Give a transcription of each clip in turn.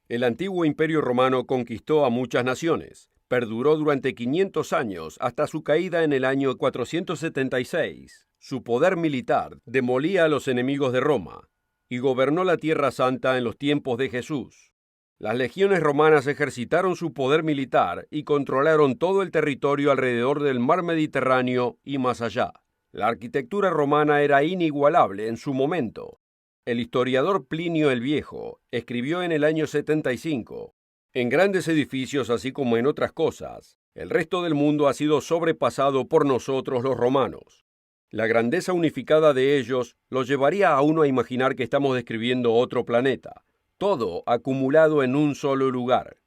El antiguo Imperio Romano conquistó a muchas naciones. Perduró durante 500 años hasta su caída en el año 476. Su poder militar demolía a los enemigos de Roma y gobernó la Tierra Santa en los tiempos de Jesús. Las legiones romanas ejercitaron su poder militar y controlaron todo el territorio alrededor del mar Mediterráneo y más allá. La arquitectura romana era inigualable en su momento. El historiador Plinio el Viejo escribió en el año 75: en grandes edificios, así como en otras cosas, el resto del mundo ha sido sobrepasado por nosotros los romanos. La grandeza unificada de ellos los llevaría a uno a imaginar que estamos describiendo otro planeta, todo acumulado en un solo lugar.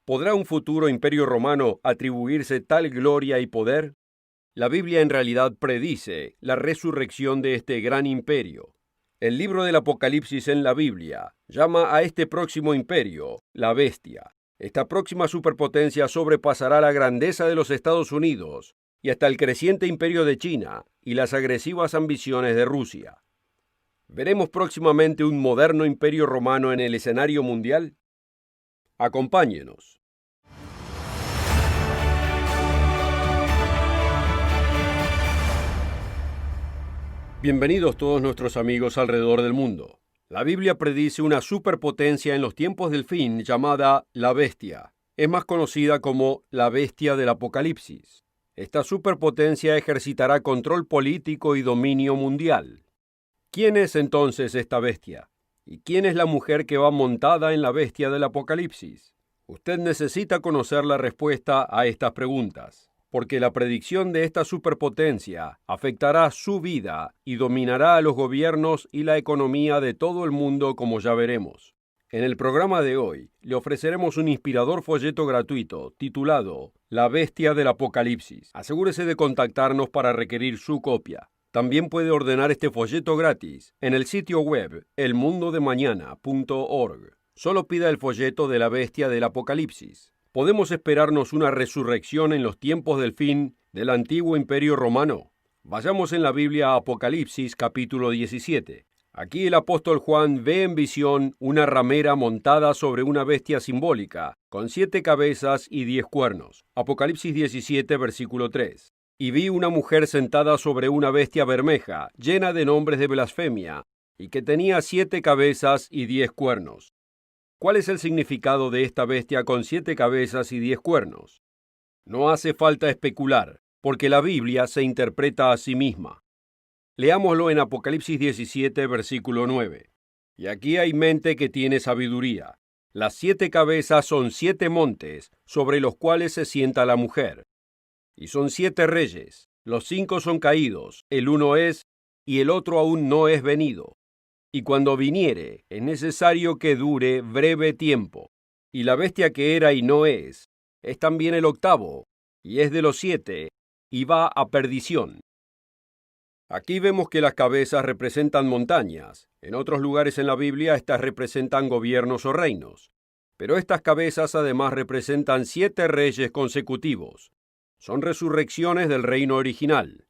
¿Podrá un futuro imperio romano atribuirse tal gloria y poder? La Biblia en realidad predice la resurrección de este gran imperio. El libro del Apocalipsis en la Biblia llama a este próximo imperio la bestia. Esta próxima superpotencia sobrepasará la grandeza de los Estados Unidos y hasta el creciente imperio de China y las agresivas ambiciones de Rusia. ¿Veremos próximamente un moderno imperio romano en el escenario mundial? Acompáñenos. Bienvenidos todos nuestros amigos alrededor del mundo. La Biblia predice una superpotencia en los tiempos del fin llamada la bestia. Es más conocida como la bestia del Apocalipsis. Esta superpotencia ejercitará control político y dominio mundial. ¿Quién es entonces esta bestia? ¿Y quién es la mujer que va montada en la bestia del Apocalipsis? Usted necesita conocer la respuesta a estas preguntas, porque la predicción de esta superpotencia afectará su vida y dominará a los gobiernos y la economía de todo el mundo, como ya veremos. En el programa de hoy, le ofreceremos un inspirador folleto gratuito titulado La Bestia del Apocalipsis. Asegúrese de contactarnos para requerir su copia. También puede ordenar este folleto gratis en el sitio web elmundodemañana.org. Solo pida el folleto de la Bestia del Apocalipsis. ¿Podemos esperarnos una resurrección en los tiempos del fin del antiguo Imperio Romano? Vayamos en la Biblia a Apocalipsis capítulo 17. Aquí el apóstol Juan ve en visión una ramera montada sobre una bestia simbólica, con 7 cabezas y 10 cuernos. Apocalipsis 17, versículo 3. Y vi una mujer sentada sobre una bestia bermeja, llena de nombres de blasfemia, y que tenía 7 cabezas y 10 cuernos. ¿Cuál es el significado de esta bestia con 7 cabezas y 10 cuernos? No hace falta especular, porque la Biblia se interpreta a sí misma. Leámoslo en Apocalipsis 17, versículo 9. Y aquí hay mente que tiene sabiduría. Las 7 cabezas son 7 montes, sobre los cuales se sienta la mujer. Y son 7 reyes. Los 5 son caídos, el uno es, y el otro aún no es venido. Y cuando viniere, es necesario que dure breve tiempo. Y la bestia que era y no es también el octavo, y es de los 7, y va a perdición. Aquí vemos que las cabezas representan montañas. En otros lugares en la Biblia estas representan gobiernos o reinos. Pero estas cabezas además representan 7 reyes consecutivos. Son resurrecciones del reino original.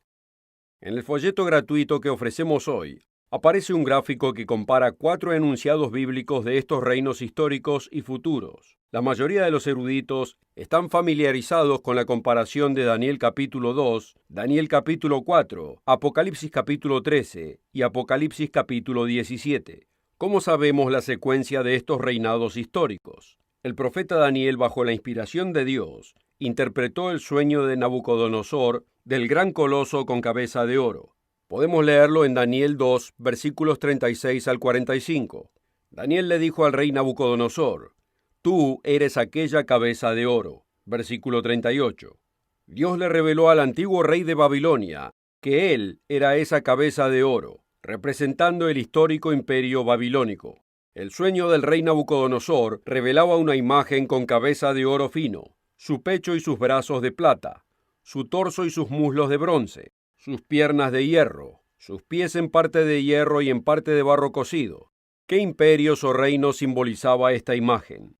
En el folleto gratuito que ofrecemos hoy, aparece un gráfico que compara 4 enunciados bíblicos de estos reinos históricos y futuros. La mayoría de los eruditos están familiarizados con la comparación de Daniel capítulo 2, Daniel capítulo 4, Apocalipsis capítulo 13 y Apocalipsis capítulo 17. ¿Cómo sabemos la secuencia de estos reinados históricos? El profeta Daniel, bajo la inspiración de Dios, interpretó el sueño de Nabucodonosor del gran coloso con cabeza de oro. Podemos leerlo en Daniel 2, versículos 36 al 45. Daniel le dijo al rey Nabucodonosor: tú eres aquella cabeza de oro. Versículo 38. Dios le reveló al antiguo rey de Babilonia que él era esa cabeza de oro, representando el histórico imperio babilónico. El sueño del rey Nabucodonosor revelaba una imagen con cabeza de oro fino, su pecho y sus brazos de plata, su torso y sus muslos de bronce, sus piernas de hierro, sus pies en parte de hierro y en parte de barro cocido. ¿Qué imperios o reinos simbolizaba esta imagen?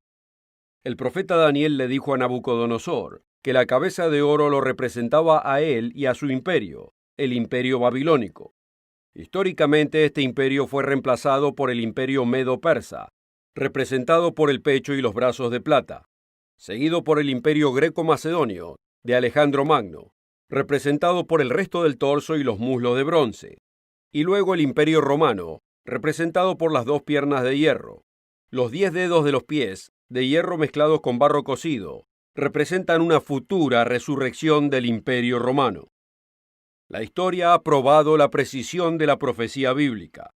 El profeta Daniel le dijo a Nabucodonosor que la cabeza de oro lo representaba a él y a su imperio, el imperio babilónico. Históricamente este imperio fue reemplazado por el imperio medo-persa. representado por el pecho y los brazos de plata, seguido por el Imperio Greco-Macedonio, de Alejandro Magno, representado por el resto del torso y los muslos de bronce, y luego el Imperio Romano, representado por las dos piernas de hierro. Los 10 dedos de los pies, de hierro mezclados con barro cocido, representan una futura resurrección del Imperio Romano. La historia ha probado la precisión de la profecía bíblica.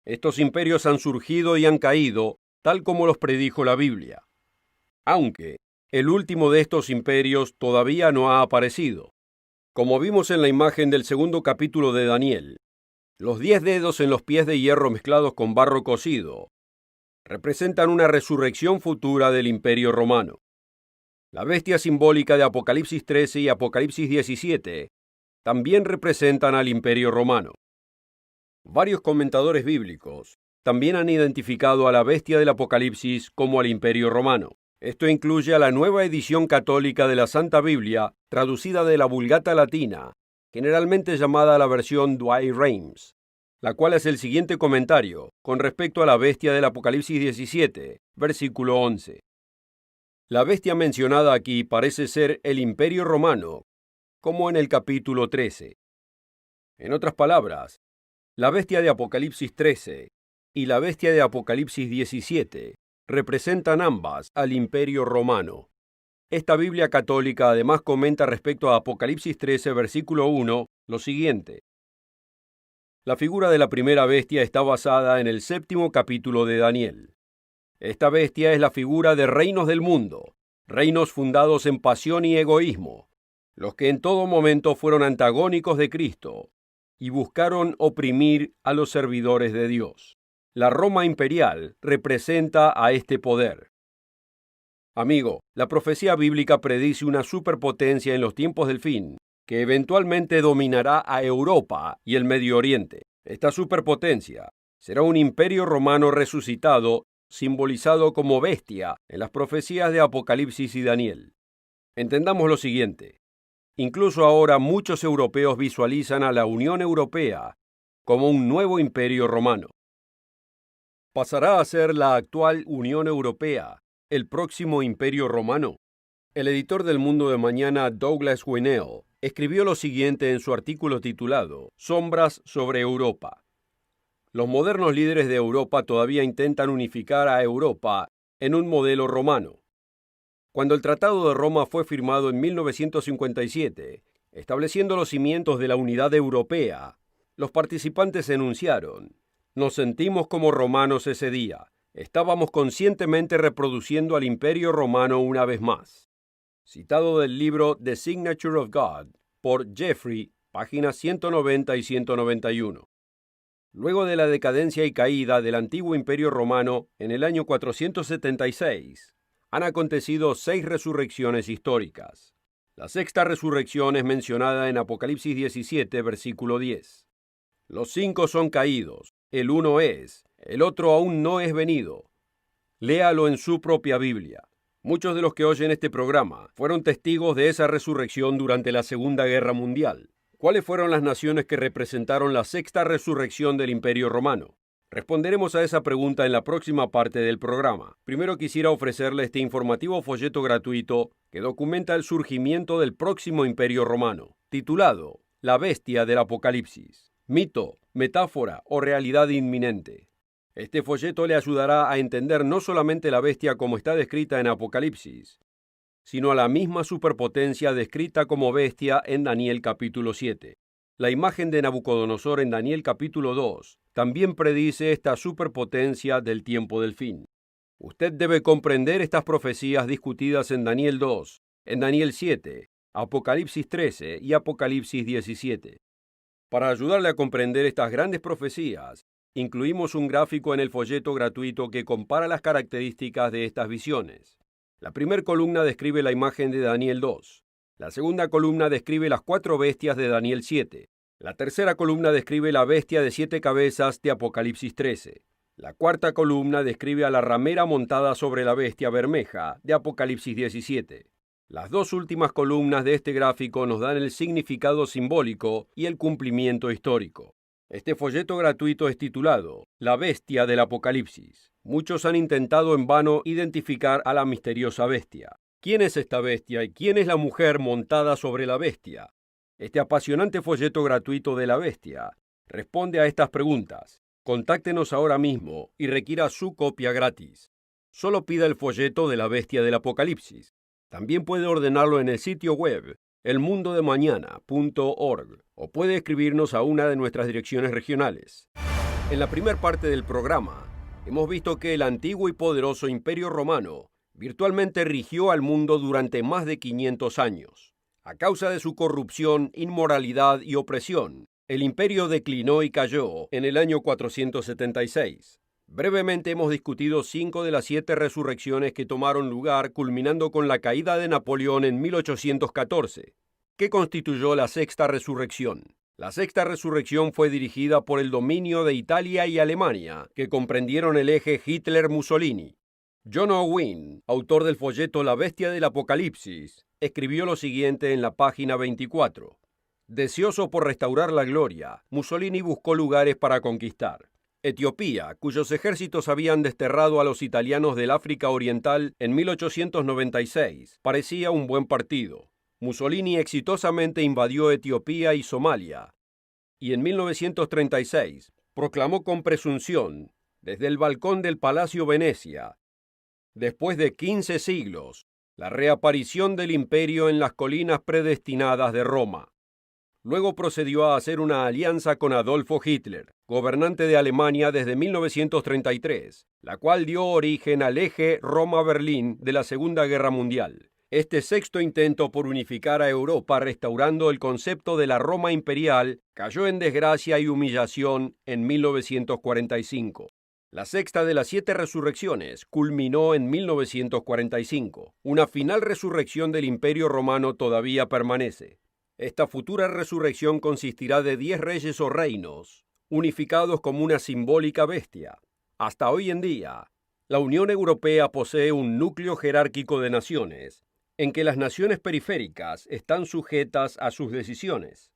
Estos imperios han surgido y han caído, tal como los predijo la Biblia. Aunque el último de estos imperios todavía no ha aparecido. Como vimos en la imagen del segundo capítulo de Daniel, los 10 dedos en los pies de hierro mezclados con barro cocido representan una resurrección futura del Imperio Romano. La bestia simbólica de Apocalipsis 13 y Apocalipsis 17 también representan al Imperio Romano. Varios comentadores bíblicos también han identificado a la bestia del Apocalipsis como al Imperio Romano. Esto incluye a la nueva edición católica de la Santa Biblia, traducida de la Vulgata Latina, generalmente llamada la versión Douay-Rheims, la cual es el siguiente comentario con respecto a la bestia del Apocalipsis 17, versículo 11. La bestia mencionada aquí parece ser el Imperio Romano, como en el capítulo 13. En otras palabras, la bestia de Apocalipsis 13 y la bestia de Apocalipsis 17 representan ambas al Imperio Romano. Esta Biblia católica además comenta respecto a Apocalipsis 13, versículo 1, lo siguiente. La figura de la primera bestia está basada en el 7º capítulo de Daniel. Esta bestia es la figura de reinos del mundo, reinos fundados en pasión y egoísmo, los que en todo momento fueron antagónicos de Cristo y buscaron oprimir a los servidores de Dios. La Roma imperial representa a este poder. Amigo, la profecía bíblica predice una superpotencia en los tiempos del fin, que eventualmente dominará a Europa y el Medio Oriente. Esta superpotencia será un imperio romano resucitado, simbolizado como bestia en las profecías de Apocalipsis y Daniel. Entendamos lo siguiente. Incluso ahora muchos europeos visualizan a la Unión Europea como un nuevo imperio romano. ¿Pasará a ser la actual Unión Europea el próximo imperio romano? El editor del Mundo de Mañana, Douglas Winell, escribió lo siguiente en su artículo titulado Sombras sobre Europa. Los modernos líderes de Europa todavía intentan unificar a Europa en un modelo romano. Cuando el Tratado de Roma fue firmado en 1957, estableciendo los cimientos de la unidad europea, los participantes enunciaron: nos sentimos como romanos ese día. Estábamos conscientemente reproduciendo al Imperio Romano una vez más. Citado del libro The Signature of God, por Jeffrey, páginas 190 y 191. Luego de la decadencia y caída del antiguo Imperio Romano en el año 476, han acontecido 6 resurrecciones históricas. La sexta resurrección es mencionada en Apocalipsis 17, versículo 10. Los 5 son caídos, el uno es, el otro aún no es venido. Léalo en su propia Biblia. Muchos de los que oyen este programa fueron testigos de esa resurrección durante la Segunda Guerra Mundial. ¿Cuáles fueron las naciones que representaron la sexta resurrección del Imperio Romano? Responderemos a esa pregunta en la próxima parte del programa. Primero quisiera ofrecerle este informativo folleto gratuito que documenta el surgimiento del próximo Imperio Romano, titulado La Bestia del Apocalipsis, mito, metáfora o realidad inminente. Este folleto le ayudará a entender no solamente la bestia como está descrita en Apocalipsis, sino a la misma superpotencia descrita como bestia en Daniel capítulo 7. La imagen de Nabucodonosor en Daniel capítulo 2 también predice esta superpotencia del tiempo del fin. Usted debe comprender estas profecías discutidas en Daniel 2, en Daniel 7, Apocalipsis 13 y Apocalipsis 17. Para ayudarle a comprender estas grandes profecías, incluimos un gráfico en el folleto gratuito que compara las características de estas visiones. La primera columna describe la imagen de Daniel 2. La segunda columna describe las 4 bestias de Daniel 7. La tercera columna describe la bestia de 7 cabezas de Apocalipsis 13. La cuarta columna describe a la ramera montada sobre la bestia bermeja de Apocalipsis 17. Las 2 últimas columnas de este gráfico nos dan el significado simbólico y el cumplimiento histórico. Este folleto gratuito es titulado La Bestia del Apocalipsis. Muchos han intentado en vano identificar a la misteriosa bestia. ¿Quién es esta bestia y quién es la mujer montada sobre la bestia? Este apasionante folleto gratuito de la bestia responde a estas preguntas. Contáctenos ahora mismo y requiera su copia gratis. Solo pida el folleto de la bestia del Apocalipsis. También puede ordenarlo en el sitio web elmundodemañana.org o puede escribirnos a una de nuestras direcciones regionales. En la primera parte del programa, hemos visto que el antiguo y poderoso Imperio Romano virtualmente rigió al mundo durante más de 500 años. A causa de su corrupción, inmoralidad y opresión, el imperio declinó y cayó en el año 476. Brevemente hemos discutido 5 de las 7 resurrecciones que tomaron lugar, culminando con la caída de Napoleón en 1814, que constituyó la sexta resurrección. La sexta resurrección fue dirigida por el dominio de Italia y Alemania, que comprendieron el eje Hitler-Mussolini. John Owen, autor del folleto La Bestia del Apocalipsis, escribió lo siguiente en la página 24. Deseoso por restaurar la gloria, Mussolini buscó lugares para conquistar. Etiopía, cuyos ejércitos habían desterrado a los italianos del África Oriental en 1896, parecía un buen partido. Mussolini exitosamente invadió Etiopía y Somalia, y en 1936 proclamó con presunción, desde el balcón del Palacio Venecia, después de 15 siglos, la reaparición del imperio en las colinas predestinadas de Roma. Luego procedió a hacer una alianza con Adolfo Hitler, gobernante de Alemania desde 1933, la cual dio origen al eje Roma-Berlín de la Segunda Guerra Mundial. Este sexto intento por unificar a Europa restaurando el concepto de la Roma imperial cayó en desgracia y humillación en 1945. La sexta de las 7 resurrecciones culminó en 1945. Una final resurrección del Imperio Romano todavía permanece. Esta futura resurrección consistirá de 10 reyes o reinos, unificados como una simbólica bestia. Hasta hoy en día, la Unión Europea posee un núcleo jerárquico de naciones, en que las naciones periféricas están sujetas a sus decisiones.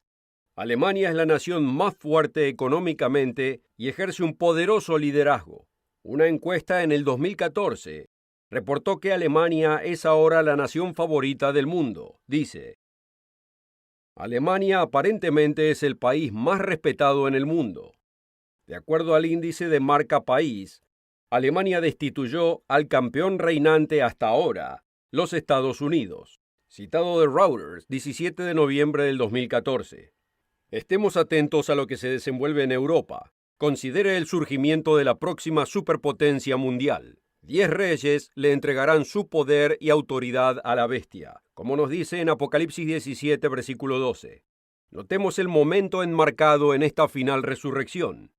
Alemania es la nación más fuerte económicamente y ejerce un poderoso liderazgo. Una encuesta en el 2014 reportó que Alemania es ahora la nación favorita del mundo. Dice: Alemania aparentemente es el país más respetado en el mundo. De acuerdo al índice de marca país, Alemania destituyó al campeón reinante hasta ahora, los Estados Unidos. Citado de Reuters, 17 de noviembre del 2014. Estemos atentos a lo que se desenvuelve en Europa. Considere el surgimiento de la próxima superpotencia mundial. 10 reyes le entregarán su poder y autoridad a la bestia, como nos dice en Apocalipsis 17, versículo 12. Notemos el momento enmarcado en esta final resurrección.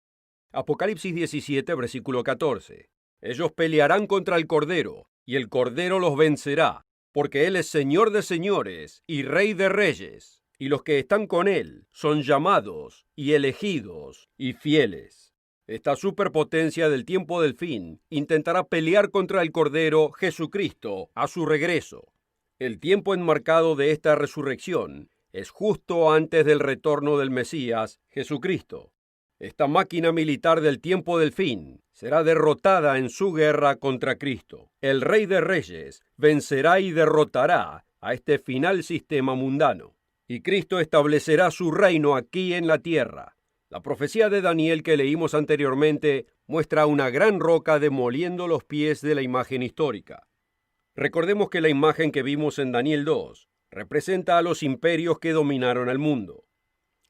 Apocalipsis 17, versículo 14. Ellos pelearán contra el Cordero, y el Cordero los vencerá, porque Él es Señor de señores y Rey de reyes, y los que están con Él son llamados y elegidos y fieles. Esta superpotencia del tiempo del fin intentará pelear contra el Cordero Jesucristo a su regreso. El tiempo enmarcado de esta resurrección es justo antes del retorno del Mesías, Jesucristo. Esta máquina militar del tiempo del fin será derrotada en su guerra contra Cristo. El Rey de Reyes vencerá y derrotará a este final sistema mundano. Y Cristo establecerá su reino aquí en la tierra. La profecía de Daniel que leímos anteriormente muestra una gran roca demoliendo los pies de la imagen histórica. Recordemos que la imagen que vimos en Daniel 2 representa a los imperios que dominaron el mundo.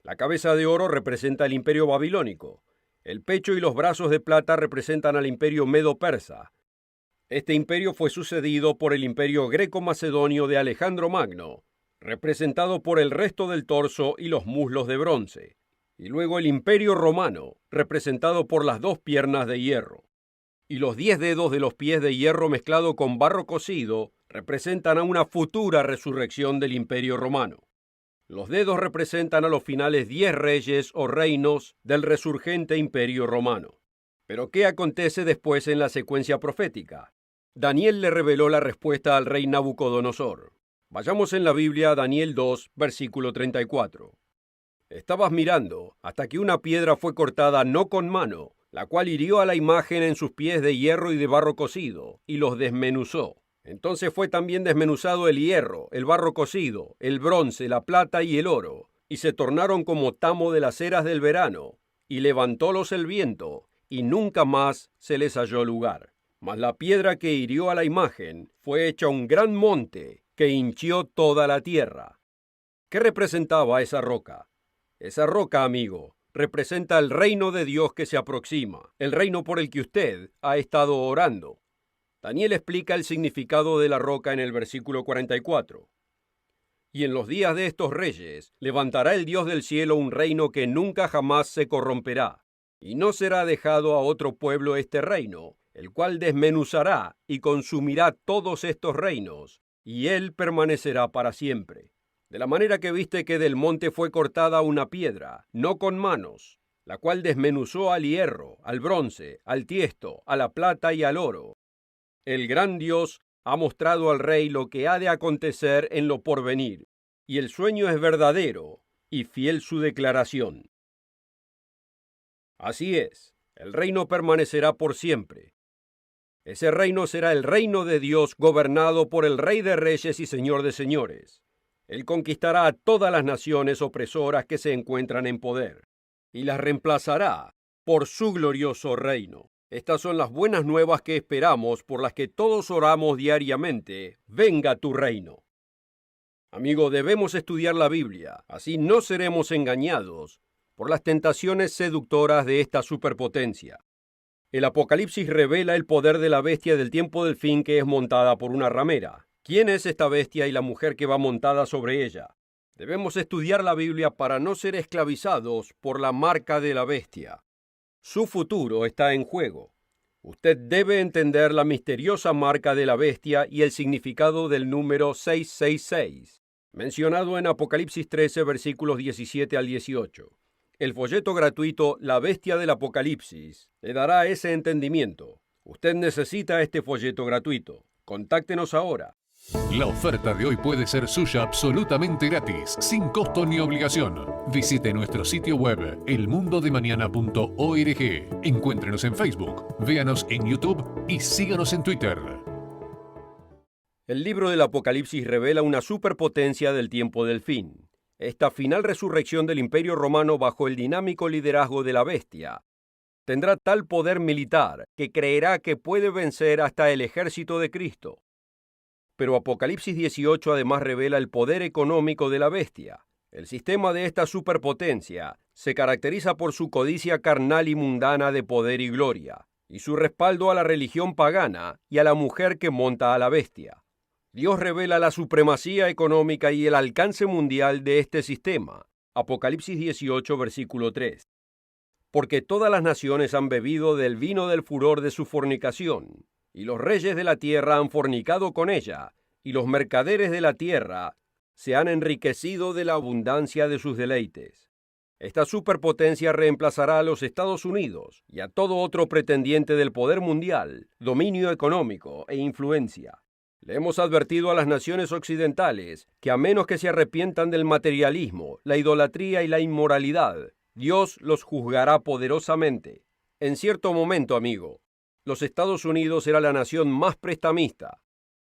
La cabeza de oro representa al imperio babilónico. El pecho y los brazos de plata representan al imperio medo-persa. Este imperio fue sucedido por el imperio greco-macedonio de Alejandro Magno, representado por el resto del torso y los muslos de bronce. Y luego el imperio romano, representado por las 2 piernas de hierro. Y los 10 dedos de los pies de hierro mezclado con barro cocido representan a una futura resurrección del imperio romano. Los dedos representan a los finales 10 reyes o reinos del resurgente imperio romano. Pero ¿qué acontece después en la secuencia profética? Daniel le reveló la respuesta al rey Nabucodonosor. Vayamos en la Biblia a Daniel 2, versículo 34. Estabas mirando hasta que una piedra fue cortada no con mano, la cual hirió a la imagen en sus pies de hierro y de barro cocido, y los desmenuzó. Entonces fue también desmenuzado el hierro, el barro cocido, el bronce, la plata y el oro, y se tornaron como tamo de las eras del verano, y levantólos el viento, y nunca más se les halló lugar. Mas la piedra que hirió a la imagen fue hecha un gran monte que hinchió toda la tierra. ¿Qué representaba esa roca? Esa roca, amigo, representa el reino de Dios que se aproxima, el reino por el que usted ha estado orando. Daniel explica el significado de la roca en el versículo 44. Y en los días de estos reyes levantará el Dios del cielo un reino que nunca jamás se corromperá, y no será dejado a otro pueblo este reino, el cual desmenuzará y consumirá todos estos reinos, y él permanecerá para siempre. De la manera que viste que del monte fue cortada una piedra, no con manos, la cual desmenuzó al hierro, al bronce, al tiesto, a la plata y al oro. El gran Dios ha mostrado al rey lo que ha de acontecer en lo porvenir, y el sueño es verdadero, y fiel su declaración. Así es, el reino permanecerá por siempre. Ese reino será el reino de Dios gobernado por el Rey de Reyes y Señor de Señores. Él conquistará a todas las naciones opresoras que se encuentran en poder, y las reemplazará por su glorioso reino. Estas son las buenas nuevas que esperamos, por las que todos oramos diariamente. Venga tu reino. Amigo, debemos estudiar la Biblia, así no seremos engañados por las tentaciones seductoras de esta superpotencia. El Apocalipsis revela el poder de la bestia del tiempo del fin que es montada por una ramera. ¿Quién es esta bestia y la mujer que va montada sobre ella? Debemos estudiar la Biblia para no ser esclavizados por la marca de la bestia. Su futuro está en juego. Usted debe entender la misteriosa marca de la bestia y el significado del número 666, mencionado en Apocalipsis 13, versículos 17 al 18. El folleto gratuito La Bestia del Apocalipsis le dará ese entendimiento. Usted necesita este folleto gratuito. Contáctenos ahora. La oferta de hoy puede ser suya absolutamente gratis, sin costo ni obligación. Visite nuestro sitio web, elmundodemañana.org. Encuéntrenos en Facebook, véanos en YouTube y síganos en Twitter. El libro del Apocalipsis revela una superpotencia del tiempo del fin. Esta final resurrección del Imperio Romano bajo el dinámico liderazgo de la bestia tendrá tal poder militar que creerá que puede vencer hasta el ejército de Cristo. Pero Apocalipsis 18 además revela el poder económico de la bestia. El sistema de esta superpotencia se caracteriza por su codicia carnal y mundana de poder y gloria, y su respaldo a la religión pagana y a la mujer que monta a la bestia. Dios revela la supremacía económica y el alcance mundial de este sistema. Apocalipsis 18, versículo 3. Porque todas las naciones han bebido del vino del furor de su fornicación, y los reyes de la tierra han fornicado con ella, y los mercaderes de la tierra se han enriquecido de la abundancia de sus deleites. Esta superpotencia reemplazará a los Estados Unidos y a todo otro pretendiente del poder mundial, dominio económico e influencia. Le hemos advertido a las naciones occidentales que a menos que se arrepientan del materialismo, la idolatría y la inmoralidad, Dios los juzgará poderosamente. En cierto momento, amigo, los Estados Unidos era la nación más prestamista.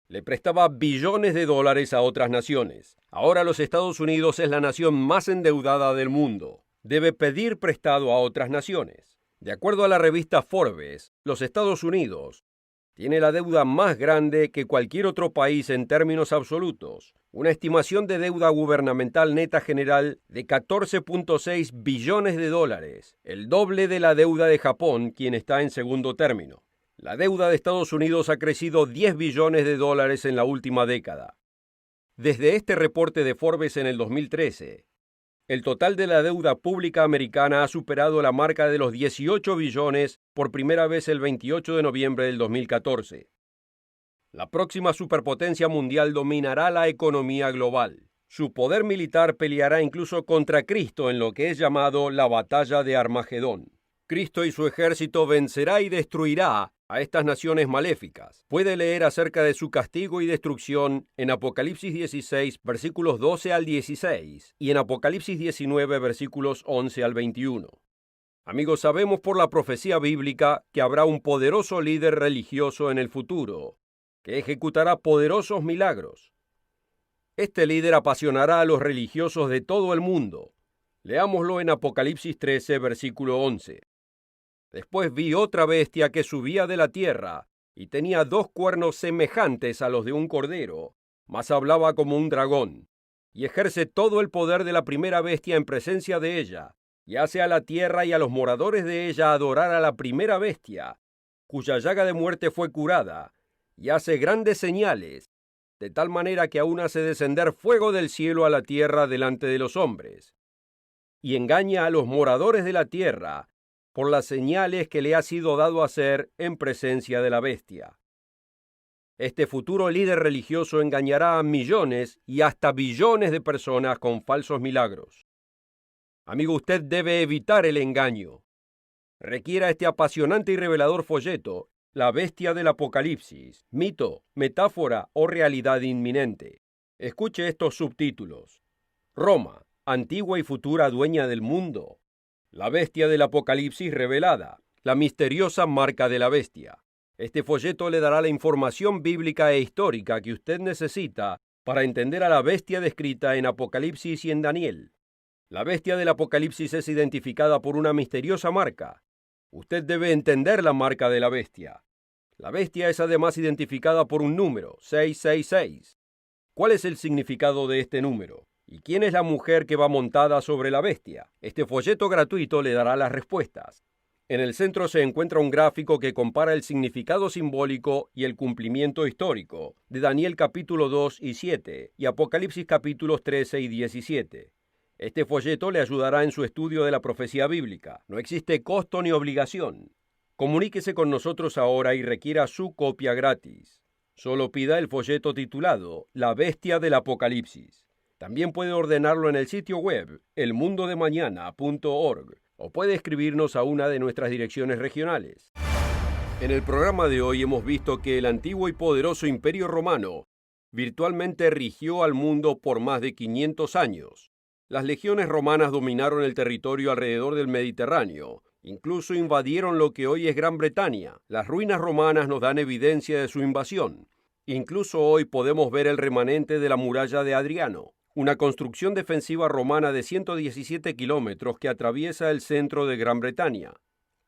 Le prestaba billones de dólares a otras naciones. Ahora los Estados Unidos es la nación más endeudada del mundo. Debe pedir prestado a otras naciones. De acuerdo a la revista Forbes, los Estados Unidos tiene la deuda más grande que cualquier otro país en términos absolutos. Una estimación de deuda gubernamental neta general de 14.6 billones de dólares, el doble de la deuda de Japón, quien está en segundo término. La deuda de Estados Unidos ha crecido 10 billones de dólares en la última década. Desde este reporte de Forbes en el 2013, el total de la deuda pública americana ha superado la marca de los 18 billones por primera vez el 28 de noviembre del 2014. La próxima superpotencia mundial dominará la economía global. Su poder militar peleará incluso contra Cristo en lo que es llamado la batalla de Armagedón. Cristo y su ejército vencerá y destruirá a estas naciones maléficas. Puede leer acerca de su castigo y destrucción en Apocalipsis 16, versículos 12 al 16, y en Apocalipsis 19, versículos 11 al 21. Amigos, sabemos por la profecía bíblica que habrá un poderoso líder religioso en el futuro, que ejecutará poderosos milagros. Este líder apasionará a los religiosos de todo el mundo. Leámoslo en Apocalipsis 13, versículo 11. Después vi otra bestia que subía de la tierra, y tenía 2 cuernos semejantes a los de un cordero, mas hablaba como un dragón, y ejerce todo el poder de la primera bestia en presencia de ella, y hace a la tierra y a los moradores de ella adorar a la primera bestia, cuya llaga de muerte fue curada, y hace grandes señales, de tal manera que aún hace descender fuego del cielo a la tierra delante de los hombres, y engaña a los moradores de la tierra por las señales que le ha sido dado hacer en presencia de la bestia. Este futuro líder religioso engañará a millones y hasta billones de personas con falsos milagros. Amigo, usted debe evitar el engaño. Requiera este apasionante y revelador folleto, La bestia del Apocalipsis, mito, metáfora o realidad inminente. Escuche estos subtítulos. Roma, antigua y futura dueña del mundo. La bestia del Apocalipsis revelada, la misteriosa marca de la bestia. Este folleto le dará la información bíblica e histórica que usted necesita para entender a la bestia descrita en Apocalipsis y en Daniel. La bestia del Apocalipsis es identificada por una misteriosa marca. Usted debe entender la marca de la bestia. La bestia es además identificada por un número, 666. ¿Cuál es el significado de este número? ¿Y quién es la mujer que va montada sobre la bestia? Este folleto gratuito le dará las respuestas. En el centro se encuentra un gráfico que compara el significado simbólico y el cumplimiento histórico de Daniel capítulo 2 y 7 y Apocalipsis capítulos 13 y 17. Este folleto le ayudará en su estudio de la profecía bíblica. No existe costo ni obligación. Comuníquese con nosotros ahora y requiera su copia gratis. Solo pida el folleto titulado La bestia del Apocalipsis. También puede ordenarlo en el sitio web elmundodemañana.org o puede escribirnos a una de nuestras direcciones regionales. En el programa de hoy hemos visto que el antiguo y poderoso Imperio Romano virtualmente rigió al mundo por más de 500 años. Las legiones romanas dominaron el territorio alrededor del Mediterráneo, incluso invadieron lo que hoy es Gran Bretaña. Las ruinas romanas nos dan evidencia de su invasión. Incluso hoy podemos ver el remanente de la muralla de Adriano, una construcción defensiva romana de 117 kilómetros que atraviesa el centro de Gran Bretaña.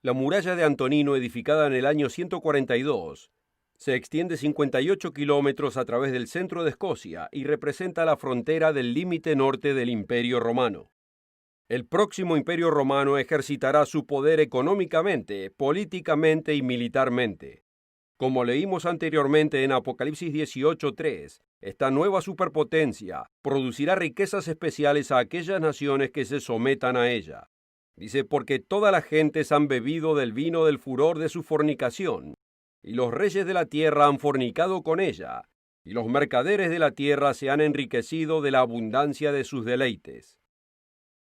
La muralla de Antonino, edificada en el año 142, se extiende 58 kilómetros a través del centro de Escocia y representa la frontera del límite norte del Imperio Romano. El próximo Imperio Romano ejercitará su poder económicamente, políticamente y militarmente. Como leímos anteriormente en Apocalipsis 18:3, esta nueva superpotencia producirá riquezas especiales a aquellas naciones que se sometan a ella. Dice, porque todas las gentes han bebido del vino del furor de su fornicación, y los reyes de la tierra han fornicado con ella, y los mercaderes de la tierra se han enriquecido de la abundancia de sus deleites.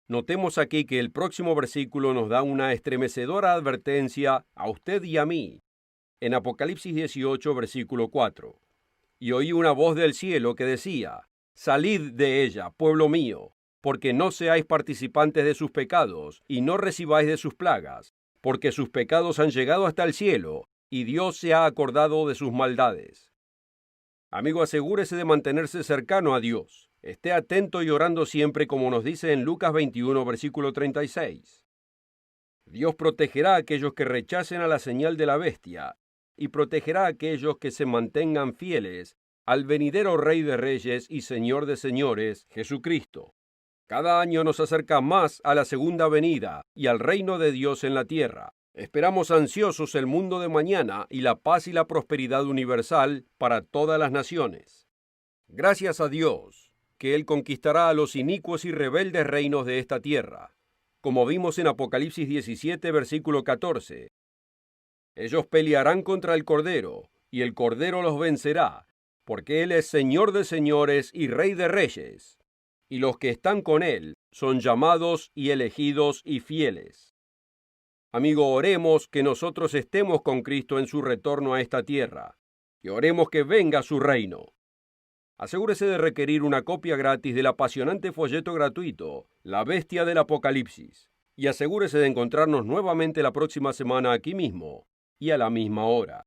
Notemos aquí que el próximo versículo nos da una estremecedora advertencia a usted y a mí. En Apocalipsis 18, versículo 4. Y oí una voz del cielo que decía, salid de ella, pueblo mío, porque no seáis participantes de sus pecados, y no recibáis de sus plagas, porque sus pecados han llegado hasta el cielo, y Dios se ha acordado de sus maldades. Amigo, asegúrese de mantenerse cercano a Dios. Esté atento y orando siempre, como nos dice en Lucas 21, versículo 36. Dios protegerá a aquellos que rechacen a la señal de la bestia, y protegerá a aquellos que se mantengan fieles al venidero Rey de Reyes y Señor de Señores, Jesucristo. Cada año nos acerca más a la segunda venida y al reino de Dios en la tierra. Esperamos ansiosos el mundo de mañana y la paz y la prosperidad universal para todas las naciones. Gracias a Dios, que Él conquistará a los inicuos y rebeldes reinos de esta tierra. Como vimos en Apocalipsis 17, versículo 14. Ellos pelearán contra el Cordero, y el Cordero los vencerá, porque Él es Señor de señores y Rey de reyes. Y los que están con Él son llamados y elegidos y fieles. Amigo, oremos que nosotros estemos con Cristo en su retorno a esta tierra, y oremos que venga su reino. Asegúrese de requerir una copia gratis del apasionante folleto gratuito, La bestia del Apocalipsis. y asegúrese de encontrarnos nuevamente la próxima semana aquí mismo y a la misma hora.